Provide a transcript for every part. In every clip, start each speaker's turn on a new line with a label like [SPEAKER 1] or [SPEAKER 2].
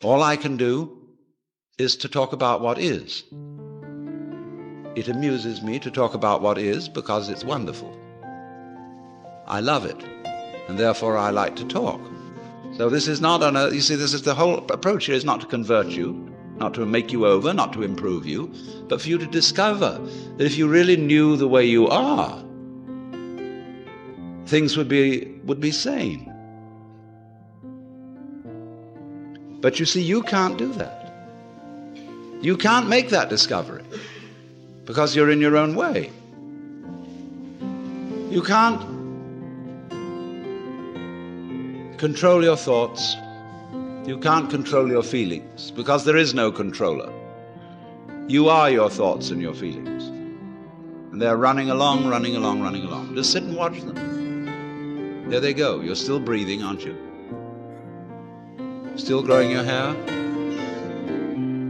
[SPEAKER 1] All I can do is to talk about what is. It amuses me to talk about what is because it's wonderful. I love it, and therefore I like to talk. So this is not you see, this is the whole approach here, is not to convert you, not to make you over, not to improve you, but for you to discover that if you really knew the way you are, things would be sane. But you see, you can't do that. You can't make that discovery because you're in your own way. You can't control your thoughts. You can't control your feelings because there is no controller. You are your thoughts and your feelings. And they're running along, running along, running along. Just sit and watch them. There they go. You're still breathing, aren't you? Still growing your hair?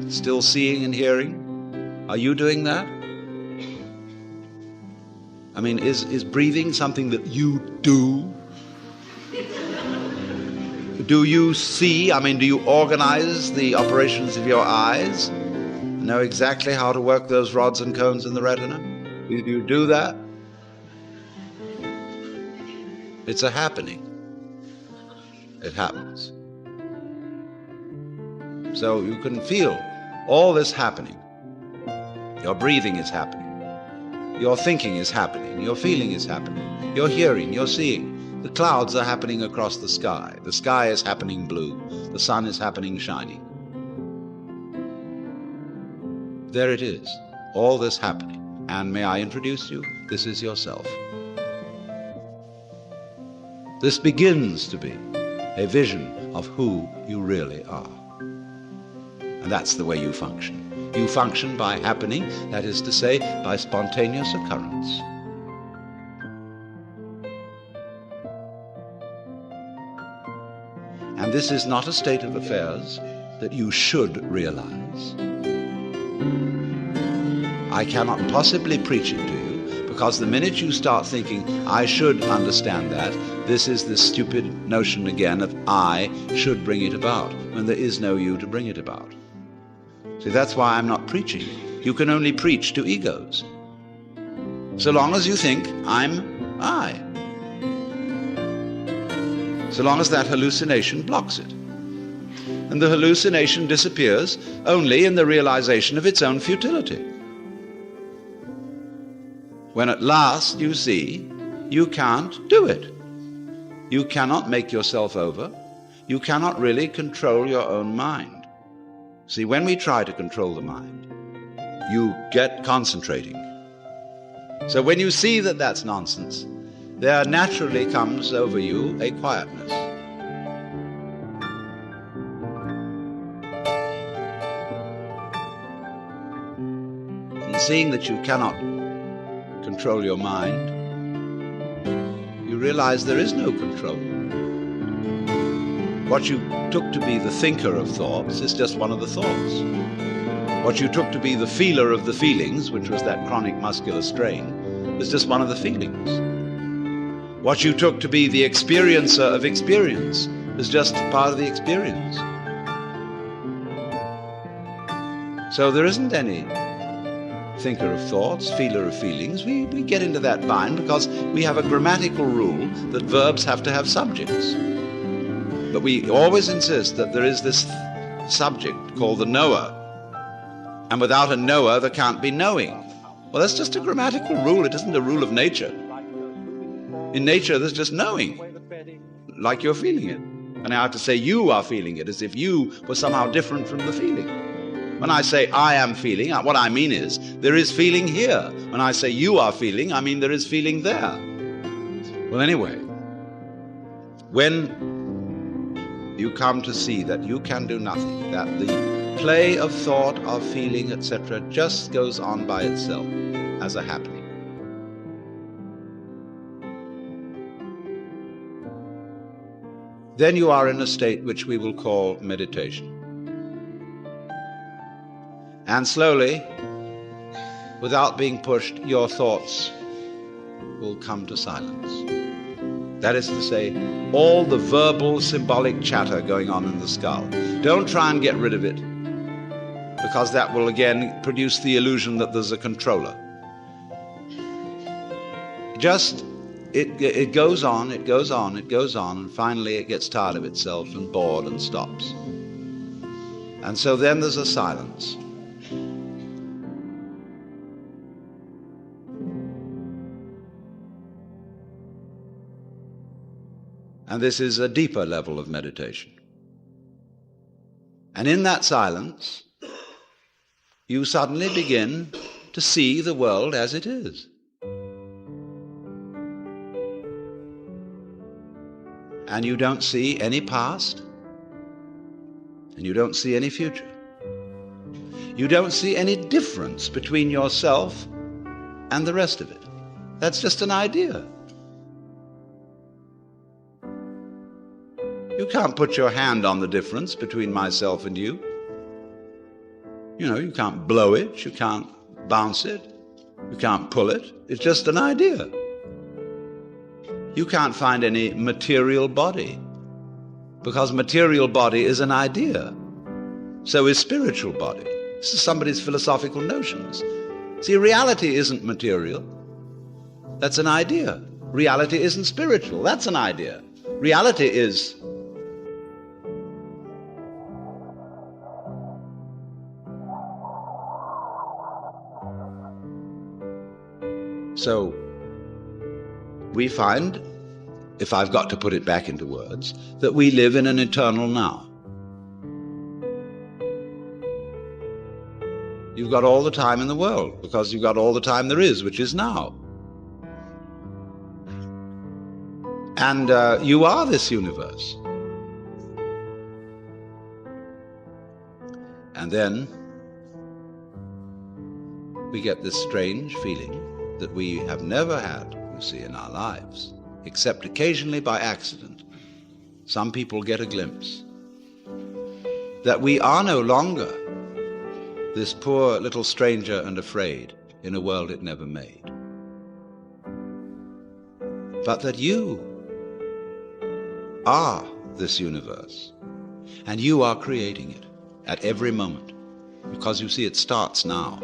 [SPEAKER 1] Still seeing and hearing? Are you doing that? I mean, is breathing something that you do? Do you see? I mean, do you organize the operations of your eyes? Know exactly how to work those rods and cones in the retina? Do you do that? It's a happening. It happens. So you can feel all this happening. Your breathing is happening. Your thinking is happening. Your feeling is happening. Your hearing, your seeing. The clouds are happening across the sky. The sky is happening blue. The sun is happening shiny. There it is, all this happening. And may I introduce you? This is yourself. This begins to be a vision of who you really are. And that's the way you function. You function by happening, that is to say, by spontaneous occurrence. And this is not a state of affairs that you should realize. I cannot possibly preach it to you, because the minute you start thinking, I should understand that, this is the stupid notion again of I should bring it about, when there is no you to bring it about. See, that's why I'm not preaching. You can only preach to egos. So long as you think, I'm I. So long as that hallucination blocks it. And the hallucination disappears only in the realization of its own futility. When at last you see you can't do it. You cannot make yourself over. You cannot really control your own mind. See, when we try to control the mind, you get concentrating. So when you see that that's nonsense, there naturally comes over you a quietness. And seeing that you cannot control your mind, you realize there is no control. What you took to be the thinker of thoughts is just one of the thoughts. What you took to be the feeler of the feelings, which was that chronic muscular strain, is just one of the feelings. What you took to be the experiencer of experience is just part of the experience. So there isn't any thinker of thoughts, feeler of feelings. We get into that bind because we have a grammatical rule that verbs have to have subjects. But we always insist that there is this subject called the knower. And without a knower, there can't be knowing. Well, that's just a grammatical rule. It isn't a rule of nature. In nature, there's just knowing, like you're feeling it. And I have to say you are feeling it, as if you were somehow different from the feeling. When I say I am feeling, what I mean is there is feeling here. When I say you are feeling, I mean there is feeling there. Well, anyway, when you come to see that you can do nothing, that the play of thought, of feeling, etc. just goes on by itself as a happening. Then you are in a state which we will call meditation. And slowly, without being pushed, your thoughts will come to silence. That is to say, all the verbal, symbolic chatter going on in the skull. Don't try and get rid of it, because that will again produce the illusion that there's a controller. Just, it goes on, it goes on, it goes on, and finally it gets tired of itself and bored and stops. And so then there's a silence. And this is a deeper level of meditation. And in that silence, you suddenly begin to see the world as it is. And you don't see any past, and you don't see any future. You don't see any difference between yourself and the rest of it. That's just an idea. You can't put your hand on the difference between myself and you. You can't blow it, you can't bounce it, you can't pull it. It's just an idea. You can't find any material body, because material body is an idea. So is spiritual body. This is somebody's philosophical notions. See, reality isn't material. That's an idea. Reality isn't spiritual. That's an idea. Reality is... So, we find, if I've got to put it back into words, that we live in an eternal now. You've got all the time in the world, because you've got all the time there is, which is now. And you are this universe. And then we get this strange feeling that we have never had, you see, in our lives, except occasionally by accident. Some people get a glimpse that we are no longer this poor little stranger and afraid in a world it never made, but that you are this universe, and you are creating it at every moment, because you see, it starts now.